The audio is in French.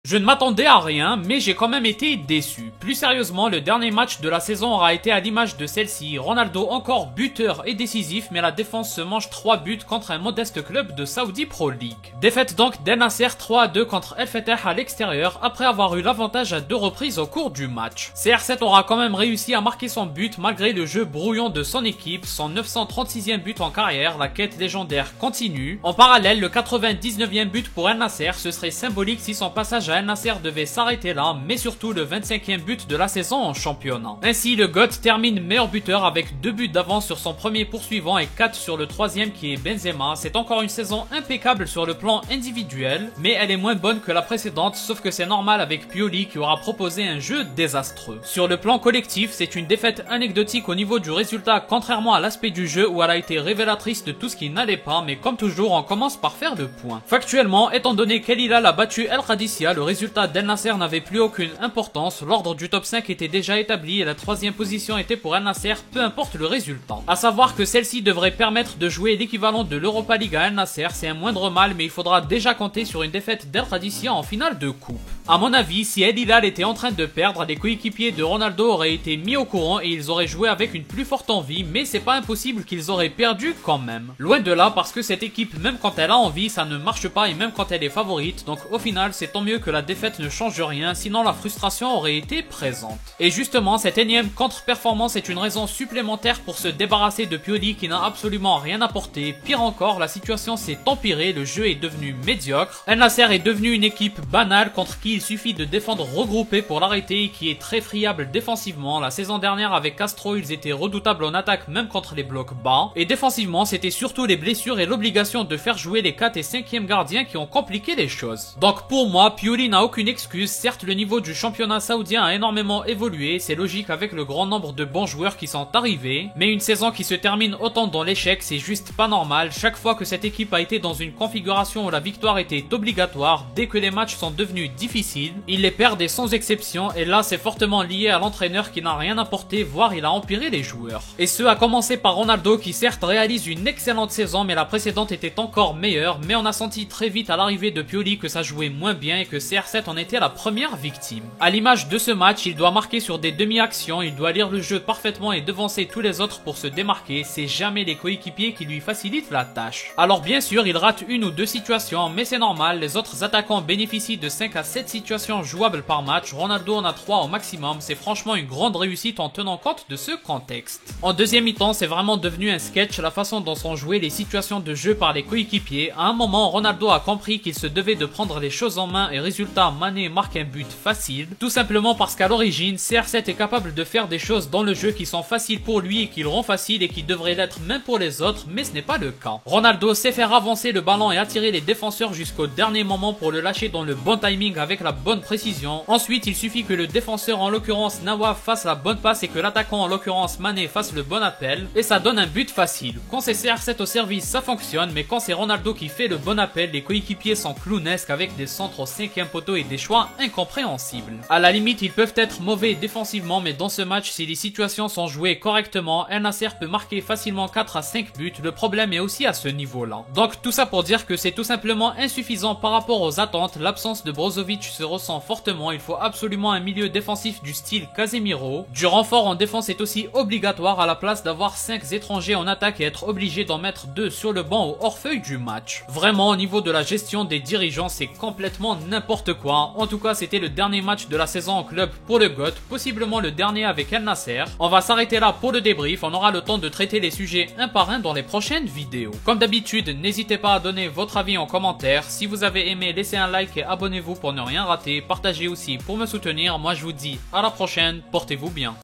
Je ne m'attendais à rien, mais j'ai quand même été déçu. Plus sérieusement, le dernier match de la saison aura été à l'image de celle-ci. Ronaldo encore buteur et décisif, mais la défense se mange 3 buts contre un modeste club de Saudi Pro League. Défaite donc d'Al Nassr 3-2 contre El Fatah à l'extérieur, après avoir eu l'avantage à 2 reprises au cours du match. CR7 aura quand même réussi à marquer son but malgré le jeu brouillon de son équipe, son 936e but en carrière, la quête légendaire continue. En parallèle, le 99e but pour Al Nassr, ce serait symbolique si son passage à Al Nassr devait s'arrêter là, mais surtout le 25e but de la saison en championnat. Ainsi, le GOAT termine meilleur buteur avec 2 buts d'avance sur son premier poursuivant et 4 sur le troisième qui est Benzema. C'est encore une saison impeccable sur le plan individuel, mais elle est moins bonne que la précédente, sauf que c'est normal avec Pioli qui aura proposé un jeu désastreux. Sur le plan collectif, c'est une défaite anecdotique au niveau du résultat, contrairement à l'aspect du jeu où elle a été révélatrice de tout ce qui n'allait pas, mais comme toujours, on commence par faire le point. Factuellement, étant donné qu'El Hilal a battu El Qadisiyah, le résultat d'Al Nassr n'avait plus aucune importance, l'ordre du top 5 était déjà établi et la 3e position était pour Al Nassr, peu importe le résultat. A savoir que celle-ci devrait permettre de jouer l'équivalent de l'Europa League à Al Nassr, c'est un moindre mal, mais il faudra déjà compter sur une défaite d'El Qadisiyah en finale de coupe. A mon avis, si El Hilal était en train de perdre, les coéquipiers de Ronaldo auraient été mis au courant et ils auraient joué avec une plus forte envie, mais c'est pas impossible qu'ils auraient perdu quand même. Loin de là, parce que cette équipe, même quand elle a envie, ça ne marche pas et même quand elle est favorite, donc au final, c'est tant mieux que la défaite ne change rien, sinon la frustration aurait été présente. Et justement, cette énième contre-performance est une raison supplémentaire pour se débarrasser de Pioli qui n'a absolument rien apporté. Pire encore, la situation s'est empirée, le jeu est devenu médiocre. Al Nassr est devenu une équipe banale contre qui il suffit de défendre regroupé pour l'arrêter et qui est très friable défensivement. La saison dernière avec Castro, ils étaient redoutables en attaque même contre les blocs bas. Et défensivement, c'était surtout les blessures et l'obligation de faire jouer les 4 et 5e gardiens qui ont compliqué les choses. Donc pour moi, Pioli n'a aucune excuse. Certes, le niveau du championnat saoudien a énormément évolué, c'est logique avec le grand nombre de bons joueurs qui sont arrivés, mais une saison qui se termine autant dans l'échec, c'est juste pas normal. Chaque fois que cette équipe a été dans une configuration où la victoire était obligatoire, dès que les matchs sont devenus difficiles, ils les perdent et sans exception, et là c'est fortement lié à l'entraîneur qui n'a rien apporté, voire il a empiré les joueurs. Et ce a commencé par Ronaldo qui certes réalise une excellente saison, mais la précédente était encore meilleure, mais on a senti très vite à l'arrivée de Pioli que ça jouait moins bien et que CR7 en était la première victime. À l'image de ce match, il doit marquer sur des demi-actions, il doit lire le jeu parfaitement et devancer tous les autres pour se démarquer, c'est jamais les coéquipiers qui lui facilitent la tâche. Alors bien sûr, il rate une ou deux situations, mais c'est normal, les autres attaquants bénéficient de 5 à 7 situations jouables par match, Ronaldo en a 3 au maximum, c'est franchement une grande réussite en tenant compte de ce contexte. En deuxième mi-temps, c'est vraiment devenu un sketch la façon dont sont jouées les situations de jeu par les coéquipiers. À un moment, Ronaldo a compris qu'il se devait de prendre les choses en main et résultat, Mané marque un but facile, tout simplement parce qu'à l'origine, CR7 est capable de faire des choses dans le jeu qui sont faciles pour lui et qui le rend facile et qui devraient l'être même pour les autres, mais ce n'est pas le cas. Ronaldo sait faire avancer le ballon et attirer les défenseurs jusqu'au dernier moment pour le lâcher dans le bon timing avec la bonne précision. Ensuite, il suffit que le défenseur, en l'occurrence Nawaf, fasse la bonne passe et que l'attaquant, en l'occurrence Mané, fasse le bon appel, et ça donne un but facile. Quand c'est CR7 au service, ça fonctionne, mais quand c'est Ronaldo qui fait le bon appel, les coéquipiers sont clownesques avec des centres au 5e poteau et des choix incompréhensibles. À la limite, ils peuvent être mauvais défensivement, mais dans ce match, si les situations sont jouées correctement, Al Nassr peut marquer facilement 4 à 5 buts, le problème est aussi à ce niveau-là. Donc tout ça pour dire que c'est tout simplement insuffisant par rapport aux attentes, l'absence de Brozovic se ressent fortement, il faut absolument un milieu défensif du style Casemiro. Du renfort en défense est aussi obligatoire à la place d'avoir 5 étrangers en attaque et être obligé d'en mettre 2 sur le banc au hors-feuille du match. Vraiment, au niveau de la gestion des dirigeants, c'est complètement n'importe quoi. En tout cas, c'était le dernier match de la saison en club pour le GOAT, possiblement le dernier avec Al Nassr. On va s'arrêter là pour le débrief, on aura le temps de traiter les sujets un par un dans les prochaines vidéos. Comme d'habitude, n'hésitez pas à donner votre avis en commentaire. Si vous avez aimé, laissez un like et abonnez-vous pour ne rien rater. Partagez aussi pour me soutenir. Moi je vous dis à la prochaine, portez-vous bien.